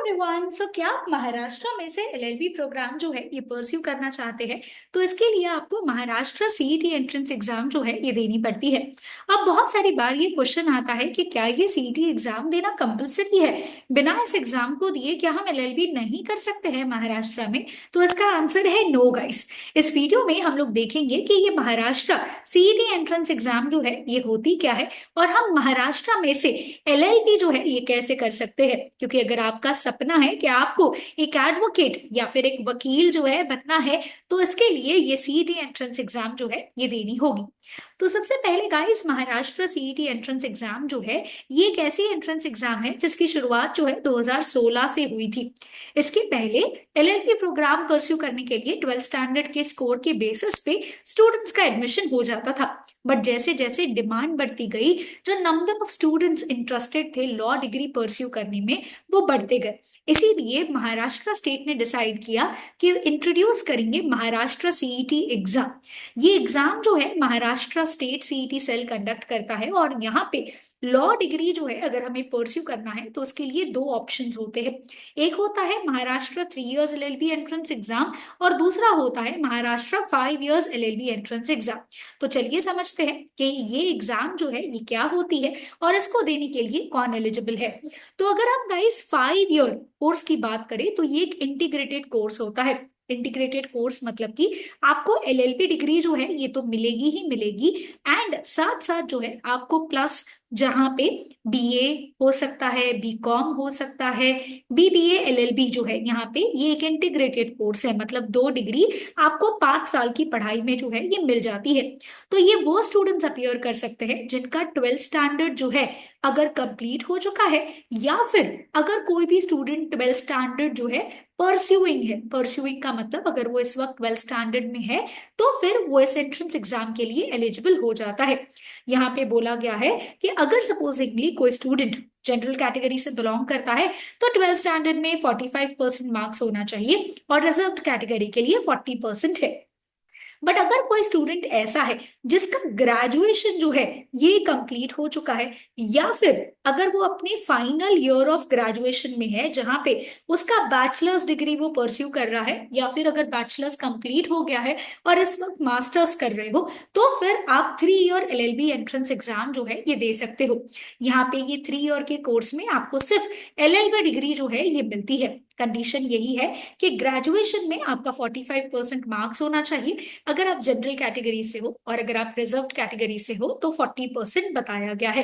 Everyone. सो क्या आप महाराष्ट्र में से एलएलबी प्रोग्राम जो है ये परस्यू करना चाहते हैं? तो इसके लिए आपको महाराष्ट्र सीईटी एंट्रेंस एग्जाम जो है ये देनी पड़ती है। अब बहुत सारी बार ये क्वेश्चन आता है कि क्या ये सीईटी एग्जाम देना कंपलसरी है? बिना इस एग्जाम को दिए क्या हम एलएलबी नहीं कर सकते हैं महाराष्ट्र में? तो इसका आंसर है नो गाइस। इस वीडियो में हम लोग देखेंगे कि ये महाराष्ट्र सीईटी एंट्रेंस एग्जाम जो है ये होती क्या है, और हम महाराष्ट्र में से एलएलबी जो है ये कैसे कर सकते हैं। क्योंकि अगर आपका सपना है कि आपको एक एडवोकेट या फिर एक वकील जो है बनना है, तो इसके लिए ये सीईटी एंट्रेंस एग्जाम जो है ये देनी होगी। तो सबसे पहले guys, Maharashtra CET entrance exam जो है ये एक ऐसी एंट्रेंस एग्जाम है जिसकी शुरुआत जो है 2016 से हुई थी। इसके पहले एलएलबी प्रोग्राम परस्यू करने के लिए 12th स्टैंडर्ड के स्कोर के बेसिस पे स्टूडेंट्स का एडमिशन हो जाता था। बट जैसे जैसे डिमांड बढ़ती गई, जो नंबर ऑफ स्टूडेंट्स इंटरेस्टेड थे लॉ डिग्री परस्यू करने में वो बढ़ते गए। इसीलिए महाराष्ट्र स्टेट ने डिसाइड किया कि इंट्रोड्यूस करेंगे महाराष्ट्र सीईटी एग्जाम। ये एग्जाम जो है Maharashtra state CET cell conduct करता है, और यहाँ पे लॉ डिग्री जो है अगर हमें परस्यू करना है तो उसके लिए दो ऑप्शंस होते हैं। एक होता है Maharashtra 3 years LLB entrance exam, और दूसरा होता है Maharashtra 5 years LLB entrance exam. तो चलिए समझते हैं कि ये एग्जाम जो है ये क्या होती है और इसको देने के लिए कौन एलिजिबल है। तो अगर हम गाइस 5 ईयर कोर्स की बात करें तो ये एक इंटीग्रेटेड कोर्स होता है। इंटीग्रेटेड कोर्स मतलब कि आपको एलएलबी डिग्री जो है ये तो मिलेगी ही मिलेगी, एंड साथ साथ जो है आपको प्लस जहां पे बीए हो सकता है, बीकॉम हो सकता है, बीबीए एलएलबी जो है यहाँ पे ये एक इंटीग्रेटेड कोर्स है। मतलब 2 डिग्री आपको 5 साल की पढ़ाई में जो है ये मिल जाती है। तो ये वो स्टूडेंट्स अपियर कर सकते हैं जिनका 12th स्टैंडर्ड जो है अगर कंप्लीट हो चुका है, या फिर अगर कोई भी स्टूडेंट 12th स्टैंडर्ड जो है परस्यूइंग है। परस्यूइंग का मतलब अगर वो इस वक्त 12th स्टैंडर्ड में है तो फिर वो इस एंट्रेंस एग्जाम के लिए एलिजिबल हो जाता है। यहाँ पे बोला गया है कि अगर सपोजिंगली कोई स्टूडेंट जनरल कैटेगरी से बिलोंग करता है तो 12th स्टैंडर्ड में 45% मार्क्स होना चाहिए, और रिजर्व्ड कैटेगरी के लिए 40% है। बट अगर कोई स्टूडेंट ऐसा है जिसका ग्रेजुएशन जो है ये कंप्लीट हो चुका है, या फिर अगर वो अपने फाइनल ईयर ऑफ ग्रेजुएशन में है जहां पे उसका बैचलर्स डिग्री वो परस्यू कर रहा है, या फिर अगर बैचलर्स कंप्लीट हो गया है और इस वक्त मास्टर्स कर रहे हो, तो फिर आप 3 ईयर एलएलबी एंट्रेंस एग्जाम जो है ये दे सकते हो। यहाँ पे ये 3 ईयर के कोर्स में आपको सिर्फ एलएलबी डिग्री जो है ये मिलती है। कंडीशन यही है कि ग्रेजुएशन में आपका 45% मार्क्स होना चाहिए अगर आप जनरल कैटेगरी से हो, और अगर आप रिजर्व्ड कैटेगरी से हो तो 40% बताया गया है।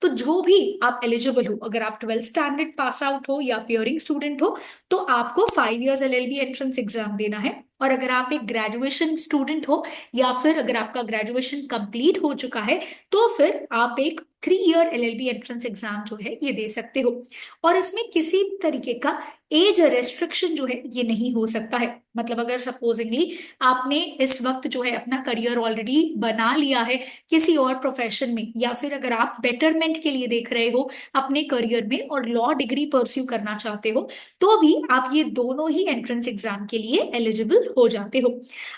तो जो भी आप एलिजिबल हो, अगर आप 12th स्टैंडर्ड पास आउट हो या पियरिंग स्टूडेंट हो, तो आपको 5 इयर्स एलएलबी एंट्रेंस एग्जाम देना है। और अगर आप एक ग्रेजुएशन स्टूडेंट हो, या फिर अगर आपका ग्रेजुएशन कंप्लीट हो चुका है, तो फिर आप एक 3 ईयर एलएलबी एंट्रेंस एग्जाम जो है ये दे सकते हो। और इसमें किसी भी तरीके का एज रेस्ट्रिक्शन जो है ये नहीं हो सकता है। मतलब अगर सपोजिंगली आपने इस वक्त जो है अपना करियर ऑलरेडी बना लिया है किसी और प्रोफेशन में, या फिर अगर आप बेटरमेंट के लिए देख रहे हो अपने करियर में और लॉ डिग्री परस्यू करना चाहते हो, तो भी आप ये दोनों ही एंट्रेंस एग्जाम के लिए एलिजिबल हो जाते हो।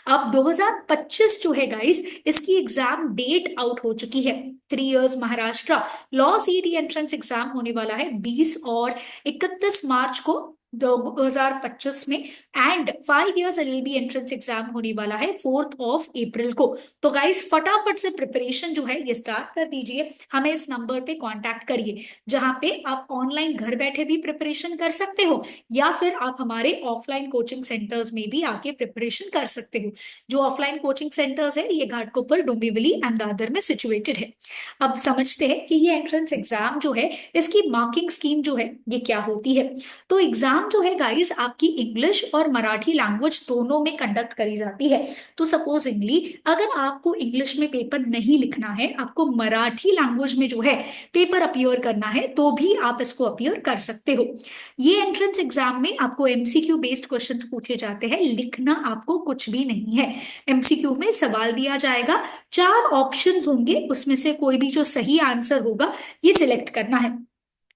अब 2025 जो है गाइस, इसकी एग्जाम डेट आउट हो चुकी है। 3 years Maharashtra law CET entrance exam होने वाला है 20 और 31 मार्च को 2025 में, and 5 years LLB entrance exam होने वाला है 4 अप्रैल को। तो गाइस फटाफट से प्रिपरेशन जो है ये स्टार्ट कर दीजिए। हमें इस नंबर पे कांटेक्ट करिए, जहां पे आप ऑनलाइन घर बैठे भी प्रिपरेशन कर सकते हो, या फिर आप हमारे ऑफलाइन कोचिंग सेंटर्स में भी आके प्रिपरेशन कर सकते हो। जो ऑफलाइन कोचिंग सेंटर्स है ये घाटकोपर, डोंबिवली एंड दादर में सिचुएटेड है। अब समझते हैं कि ये एंट्रेंस एग्जाम जो है इसकी मार्किंग स्कीम जो है ये क्या होती है। तो एग्जाम जो है गाइस आपकी इंग्लिश और मराठी लैंग्वेज दोनों में कंडक्ट करी जाती है। तो सपोजिंगली अगर आपको इंग्लिश में पेपर नहीं लिखना है, आपको मराठी लैंग्वेज में जो है पेपर अपीयर करना है, तो भी आप इसको अपीयर कर सकते हो। ये एंट्रेंस एग्जाम में आपको एमसीक्यू बेस्ड क्वेश्चंस पूछे जाते हैं, लिखना आपको कुछ भी नहीं है। एमसीक्यू में सवाल दिया जाएगा, 4 ऑप्शंस होंगे, उसमें से कोई भी जो सही आंसर होगा ये सिलेक्ट करना है।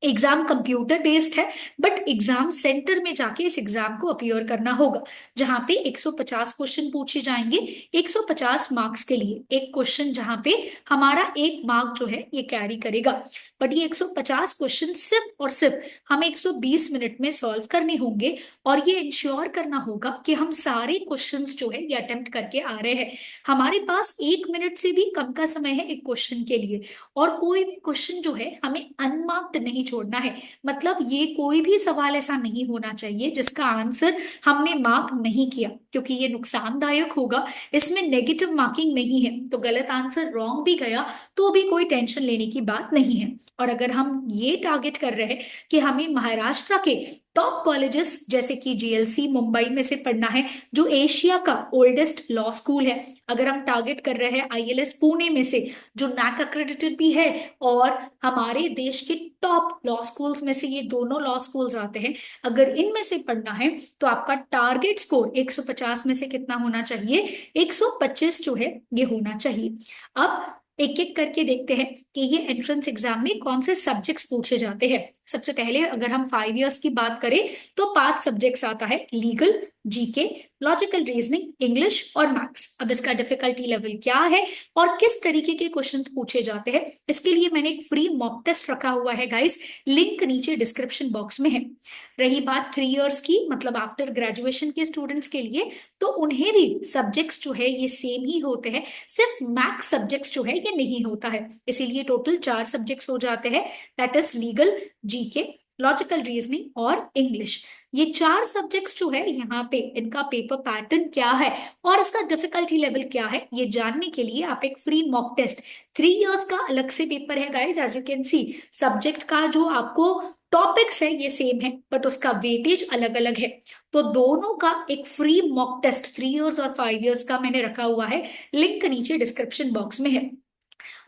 एग्जाम कंप्यूटर बेस्ड है, बट एग्जाम सेंटर में जाके इस एग्जाम को अपीयर करना होगा, जहां पे 150 क्वेश्चन पूछे जाएंगे 150 मार्क्स के लिए। एक क्वेश्चन जहां पे हमारा 1 मार्क जो है ये कैरी करेगा, बट ये 150 क्वेश्चन सिर्फ और सिर्फ हमें 120 मिनट में सॉल्व करने होंगे। और ये इंश्योर करना होगा कि हम सारे क्वेश्चंस जो है ये अटेम्प्ट करके आ रहे हैं। हमारे पास 1 मिनट से भी कम का समय है एक क्वेश्चन के लिए, और कोई भी क्वेश्चन जो है हमें अनमार्क्ड नहीं छोड़ना है। मतलब ये कोई भी सवाल ऐसा नहीं होना चाहिए जिसका आंसर हमने मार्क नहीं किया, क्योंकि ये नुकसानदायक होगा। इसमें नेगेटिव मार्किंग नहीं है, तो गलत आंसर रॉन्ग भी गया तो भी कोई टेंशन लेने की बात नहीं है। और अगर हम ये टारगेट कर रहे हैं कि हमें महाराष्ट्र के टॉप कॉलेजेस जैसे कि जीएलसी मुंबई में से पढ़ना है, जो एशिया का ओल्डेस्ट लॉ स्कूल है, अगर हम टारगेट कर रहे हैं आईएलएस पुणे में से, जो नैक अक्रेडिटेड भी है, और हमारे देश के टॉप लॉ स्कूल्स में से ये दोनों लॉ स्कूल्स आते हैं, अगर इनमें से पढ़ना है तो आपका टारगेट स्कोर 150 में से कितना होना चाहिए? 125 जो है ये होना चाहिए। अब एक एक करके देखते हैं कि ये एंट्रेंस एग्जाम में कौन से सब्जेक्ट्स पूछे जाते हैं। सबसे पहले अगर हम 5 इयर्स की बात करें तो 5 सब्जेक्ट्स आता है, legal, GK, logical reasoning, English और मैथ्स। अब इसका डिफिकल्टी लेवल क्या है और किस तरीके के क्वेश्चंस पूछे जाते हैं, इसके लिए मैंने एक फ्री मॉक टेस्ट रखा हुआ है गाइस, लिंक नीचे डिस्क्रिप्शन बॉक्स में है। रही बात 3 इयर्स की, मतलब आफ्टर ग्रेजुएशन के स्टूडेंट्स के लिए, तो उन्हें भी सब्जेक्ट्स जो है ये सेम ही होते हैं, सिर्फ मैथ्स सब्जेक्ट्स जो है ये नहीं होता है। इसीलिए टोटल 4 सब्जेक्ट्स हो जाते हैं, that is legal, GK, logical reasoning और इंग्लिश। ये 4 सब्जेक्ट्स जो है यहाँ पे इनका पेपर पैटर्न क्या है और इसका डिफिकल्टी लेवल क्या है, ये जानने के लिए आप एक फ्री मॉक टेस्ट, 3 इयर्स का अलग से पेपर है guys, as you can see subject का जो आपको टॉपिक्स है ये सेम है, बट उसका वेटेज अलग अलग है। तो दोनों का एक फ्री मॉक टेस्ट 3 इयर्स और 5 इयर्स का मैंने रखा हुआ है, लिंक नीचे डिस्क्रिप्शन बॉक्स में है।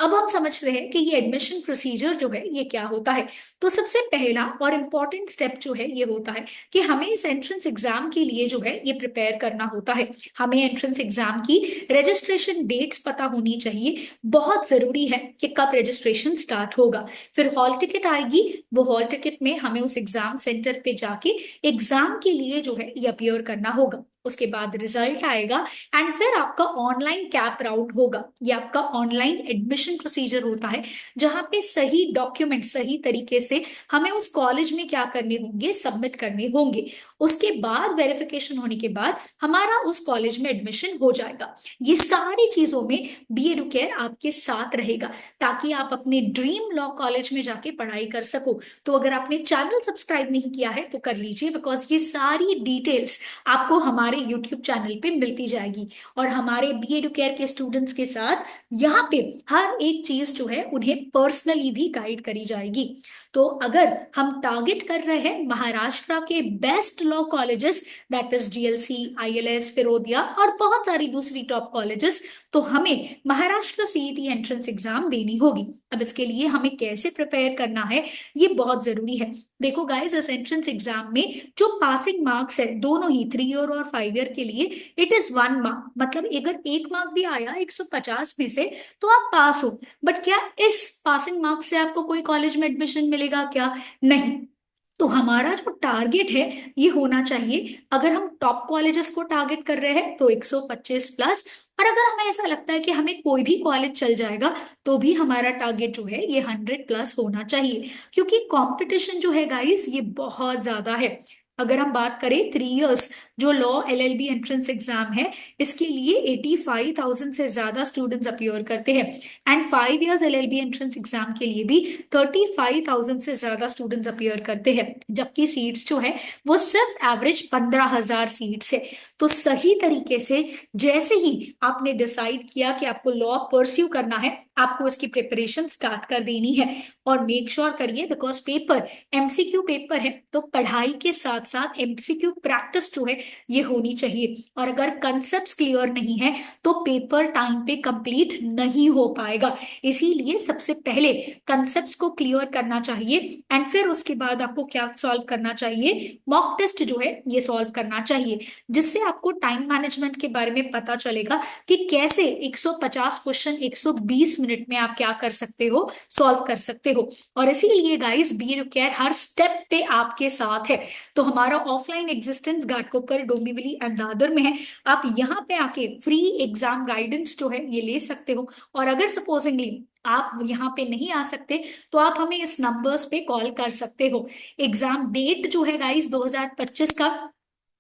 अब हम समझते हैं कि ये एडमिशन प्रोसीजर जो है ये क्या होता है। तो सबसे पहला और इम्पॉर्टेंट स्टेप जो है ये होता है कि हमें इस एंट्रेंस एग्जाम के लिए जो है ये प्रिपेयर करना होता है। हमें एंट्रेंस एग्जाम की रजिस्ट्रेशन डेट्स पता होनी चाहिए, बहुत जरूरी है कि कब रजिस्ट्रेशन स्टार्ट होगा। फिर हॉल टिकट आएगी, वो हॉल टिकट में हमें उस एग्जाम सेंटर पे जाके एग्जाम के लिए जो है ये अपीयर करना होगा। उसके बाद रिजल्ट आएगा एंड फिर आपका ऑनलाइन कैप राउंड होगा। ये आपका ऑनलाइन एडमिशन प्रोसीजर होता है, जहां पे सही डॉक्यूमेंट सही तरीके से हमें उस कॉलेज में क्या करने होंगे, सबमिट करने होंगे। उसके बाद वेरिफिकेशन होने के बाद हमारा उस कॉलेज में एडमिशन हो जाएगा। ये सारी चीजों में बी एडुकेयर आपके साथ रहेगा, ताकि आप अपने ड्रीम लॉ कॉलेज में जाके पढ़ाई कर सको। तो अगर आपने चैनल सब्सक्राइब नहीं किया है तो कर लीजिए, बिकॉज ये सारी डिटेल्स आपको हमारे यूट्यूब चैनल पे मिलती जाएगी। और हमारे बी एडुकेयर के स्टूडेंट्स के साथ यहाँ पे हर एक चीज जो है उन्हें पर्सनली भी गाइड करी जाएगी। तो अगर हम टारगेट कर रहे हैं महाराष्ट्र के best law colleges, that is GLC, ILS, Firodia और बहुत सारी दूसरी टॉप कॉलेजेस, तो हमें महाराष्ट्र सीईटी एंट्रेंस एग्जाम देनी होगी। अब इसके लिए हमें कैसे प्रिपेयर करना है ये बहुत जरूरी है। देखो गाइस, इस एंट्रेंस एग्जाम में जो पासिंग मार्क्स है दोनों ही 3 ईयर और 5 ईयर के लिए, इट इज 1 मार्क। मतलब अगर 1 मार्क भी आया 150 में से तो आप पास हो, बट क्या इस पासिंग मार्क्स से आपको कोई कॉलेज में एडमिशन मिलेगा क्या? नहीं। तो हमारा जो टारगेट है ये होना चाहिए, अगर हम टॉप कॉलेजेस को टारगेट कर रहे हैं तो 125 प्लस, और अगर हमें ऐसा लगता है कि हमें कोई भी कॉलेज चल जाएगा तो भी हमारा टारगेट जो है ये 100 प्लस होना चाहिए, क्योंकि कंपटीशन जो है गाइस ये बहुत ज्यादा है। अगर हम बात करें 3 इयर्स जो लॉ एलएलबी एंट्रेंस एग्जाम है, इसके लिए 85,000 से ज्यादा स्टूडेंट्स अपीयर करते हैं, and 5 years LLB entrance exam के लिए भी 35,000 से ज्यादा स्टूडेंट्स अपीयर करते हैं, जबकि सीट्स जो है वो सिर्फ एवरेज 15,000 सीट्स है। तो सही तरीके से जैसे ही आपने डिसाइड किया कि आपको लॉ परस्यू करना है, आपको इसकी प्रिपरेशन स्टार्ट कर देनी है। और मेक श्योर करिए, बिकॉज पेपर एमसीक्यू पेपर है, तो पढ़ाई के साथ साथ साथ एमसीक्यू प्रैक्टिस जो है ये होनी चाहिए। और अगर कंसेप्ट क्लियर नहीं है तो पेपर टाइम पे कंप्लीट नहीं हो पाएगा। इसीलिए सबसे पहले कंसेप्ट को क्लियर करना चाहिए एंड फिर उसके बाद आपको क्या सॉल्व करना चाहिए, मॉक टेस्ट जो है ये सॉल्व करना चाहिए, जिससे आपको टाइम मैनेजमेंट के बारे में पता चलेगा कि कैसे 150 क्वेश्चन 120 मिनट में आप क्या कर सकते हो, सॉल्व कर सकते हो। और इसीलिए गाइस बी केयर हर स्टेप पे आपके साथ है। तो हमारा offline existence Ghatkopar Dombivli and Dadar में है। आप यहाँ पे आके फ्री एग्जाम गाइडेंस जो है ये ले सकते हो। और अगर सपोजिंगली आप यहाँ पे नहीं आ सकते तो आप हमें इस नंबर्स पे कॉल कर सकते हो। एग्जाम डेट जो है गाइस 2025 का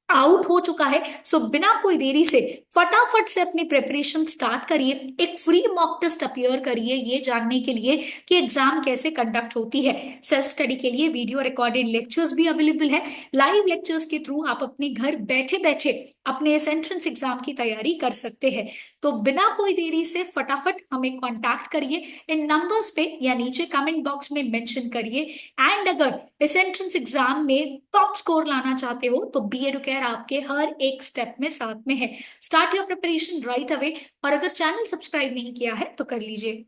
आउट हो चुका है। सो बिना कोई देरी से फटाफट से अपनी प्रिपरेशन स्टार्ट करिए। एक फ्री मॉक टेस्ट अपीयर करिए ये जानने के लिए कि एग्जाम कैसे कंडक्ट होती है। सेल्फ स्टडी के लिए वीडियो रिकॉर्डेड लेक्चर्स भी अवेलेबल है। लाइव लेक्चर्स के थ्रू आप अपने घर बैठे बैठे अपने इस एंट्रेंस एग्जाम की तैयारी कर सकते हैं। तो बिना कोई देरी से फटाफट हमें कॉन्टैक्ट करिए इन नंबर्स पे या नीचे कमेंट बॉक्स में मेंशन करिए। एंड अगर इस एंट्रेंस एग्जाम में टॉप स्कोर लाना चाहते हो तो बी एडुकेयर आपके हर एक स्टेप में साथ में है। Start your preparation right away. और अगर चैनल सब्सक्राइब नहीं किया है तो कर लीजिए।